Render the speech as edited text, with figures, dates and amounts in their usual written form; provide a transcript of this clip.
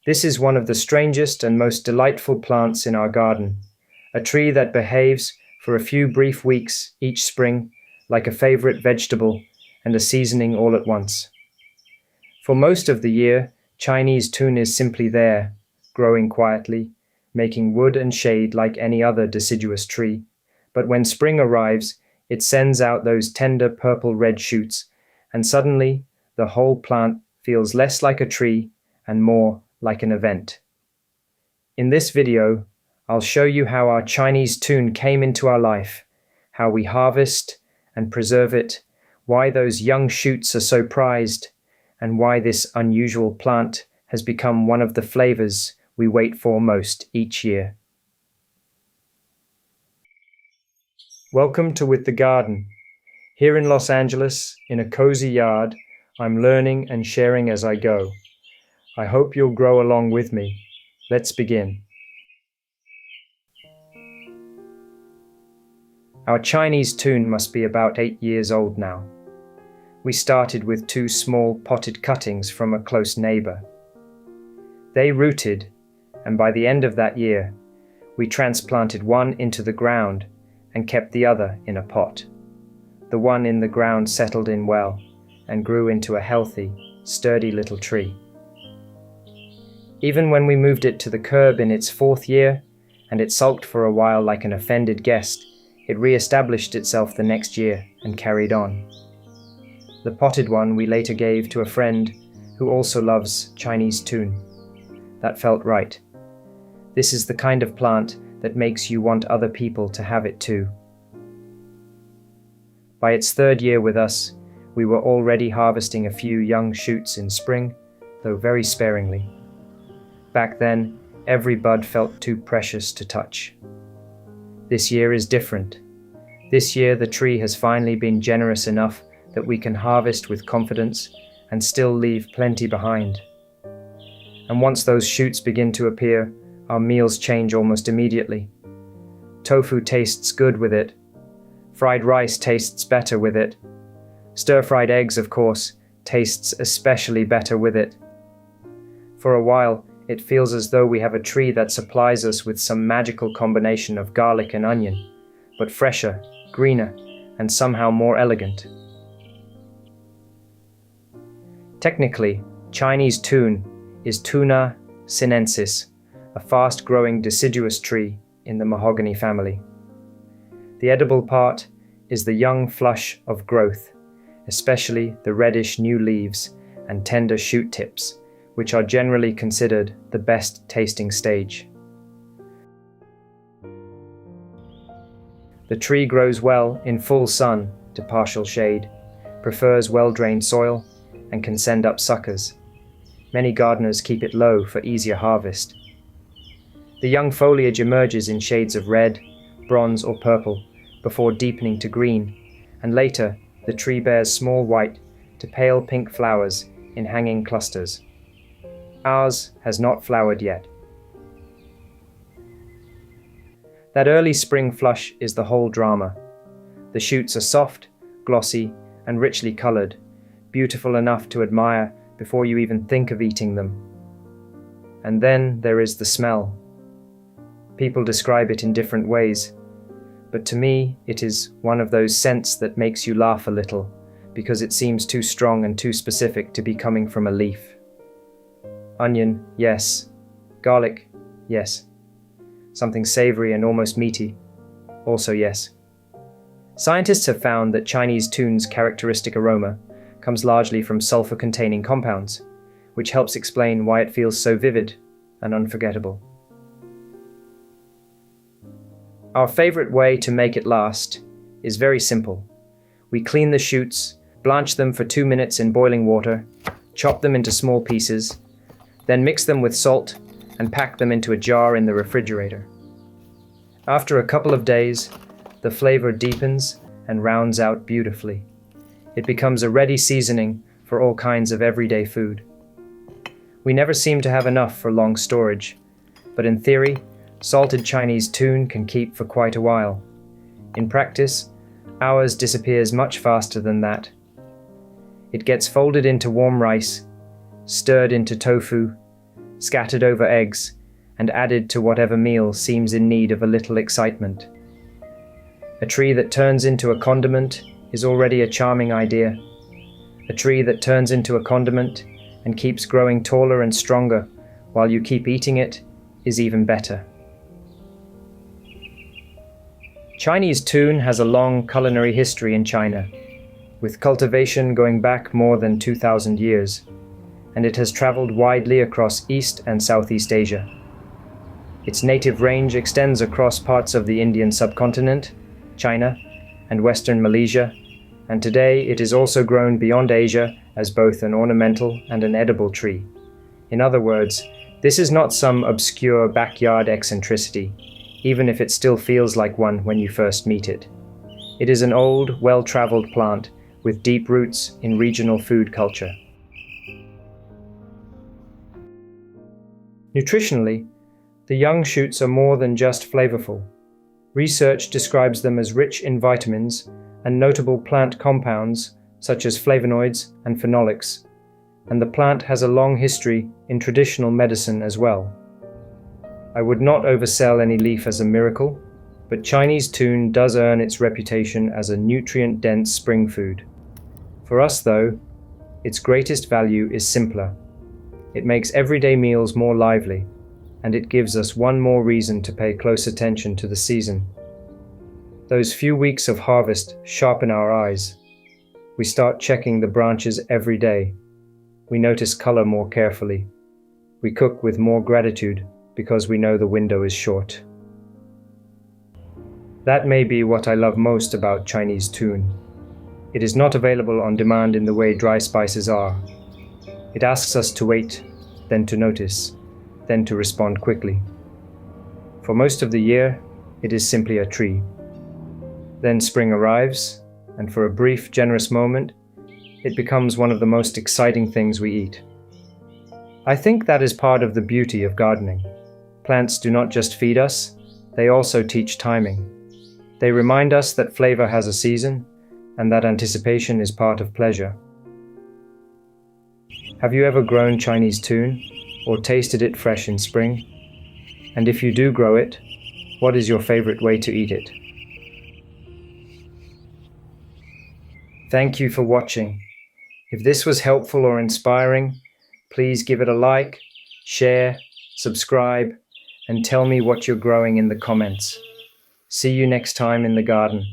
This is one of the strangest and most delightful plants in our garden, a tree that behaves for a few brief weeks each spring like a favorite vegetable and a seasoning all at once. For most of the year, Chinese Toon is simply there, growing quietly, making wood and shade like any other deciduous tree. But when spring arrives, it sends out those tender purple-red shoots, and suddenly the whole plant feels less like a tree and more like an event. In this video, I'll show you how our Chinese Toon came into our life, how we harvest and preserve it, why those young shoots are so prized, and why this unusual plant has become one of the flavors we wait for most each year. Welcome to With the Garden. Here in Los Angeles, in a cozy yard, I'm learning and sharing as I go. I hope you'll grow along with me. Let's begin. Our Chinese Toon must be about 8 years old now. We started with 2 small potted cuttings from a close neighbor. They rooted, and by the end of that year, we transplanted one into the ground and kept the other in a pot. The one in the ground settled in well and grew into a healthy, sturdy little tree. Even when we moved it to the curb in its 4th year, and it sulked for a while like an offended guest, it re-established itself the next year and carried on. The potted one we later gave to a friend who also loves Chinese Toon. That felt right. This is the kind of plant that makes you want other people to have it too. By its 3rd year with us, we were already harvesting a few young shoots in spring, though very sparingly. Back then, every bud felt too precious to touch. This year is different. This year the tree has finally been generous enough that we can harvest with confidence and still leave plenty behind. And once those shoots begin to appear, our meals change almost immediately. Tofu tastes good with it. Fried rice tastes better with it. Stir-fried eggs, of course, tastes especially better with it. For a while, it feels as though we have a tree that supplies us with some magical combination of garlic and onion, but fresher, greener, and somehow more elegant. Technically, Chinese Toon is Toona Sinensis, a fast-growing deciduous tree in the mahogany family. The edible part is the young flush of growth, especially the reddish new leaves and tender shoot tips, which are generally considered the best tasting stage. The tree grows well in full sun to partial shade, prefers well-drained soil, and can send up suckers. Many gardeners keep it low for easier harvest. The young foliage emerges in shades of red, bronze, or purple before deepening to green, and later the tree bears small white to pale pink flowers in hanging clusters. Ours has not flowered yet. That early spring flush is the whole drama. The shoots are soft, glossy, and richly colored, beautiful enough to admire before you even think of eating them. And then there is the smell. People describe it in different ways, but to me it is one of those scents that makes you laugh a little, because it seems too strong and too specific to be coming from a leaf. Onion, yes. Garlic, yes. Something savory and almost meaty, also yes. Scientists have found that Chinese Toon's characteristic aroma comes largely from sulfur-containing compounds, which helps explain why it feels so vivid and unforgettable. Our favorite way to make it last is very simple. We clean the shoots, blanch them for 2 minutes in boiling water, chop them into small pieces, then mix them with salt and pack them into a jar in the refrigerator. After a couple of days, the flavor deepens and rounds out beautifully. It becomes a ready seasoning for all kinds of everyday food. We never seem to have enough for long storage, but in theory, salted Chinese Toon can keep for quite a while. In practice, ours disappears much faster than that. It gets folded into warm rice, stirred into tofu, scattered over eggs, and added to whatever meal seems in need of a little excitement. A tree that turns into a condiment is already a charming idea. A tree that turns into a condiment and keeps growing taller and stronger while you keep eating it is even better. Chinese Toon has a long culinary history in China, with cultivation going back more than 2,000 years, and it has traveled widely across East and Southeast Asia. Its native range extends across parts of the Indian subcontinent, China, and Western Malaysia, and today it is also grown beyond Asia as both an ornamental and an edible tree. In other words, this is not some obscure backyard eccentricity, even if it still feels like one when you first meet it. It is an old, well-traveled plant with deep roots in regional food culture. Nutritionally, the young shoots are more than just flavorful. Research describes them as rich in vitamins and notable plant compounds such as flavonoids and phenolics, and the plant has a long history in traditional medicine as well. I would not oversell any leaf as a miracle, but Chinese Toon does earn its reputation as a nutrient-dense spring food. For us, though, its greatest value is simpler. It makes everyday meals more lively, and it gives us one more reason to pay close attention to the season. Those few weeks of harvest sharpen our eyes. We start checking the branches every day. We notice color more carefully. We cook with more gratitude because we know the window is short. That may be what I love most about Chinese Toon. It is not available on demand in the way dry spices are. It asks us to wait, then to notice, then to respond quickly. For most of the year, it is simply a tree. Then spring arrives, and for a brief, generous moment, it becomes one of the most exciting things we eat. I think that is part of the beauty of gardening. Plants do not just feed us, they also teach timing. They remind us that flavor has a season, and that anticipation is part of pleasure. Have you ever grown Chinese Toon, or tasted it fresh in spring? And if you do grow it, what is your favorite way to eat it? Thank you for watching. If this was helpful or inspiring, please give it a like, share, subscribe, and tell me what you're growing in the comments. See you next time in the garden.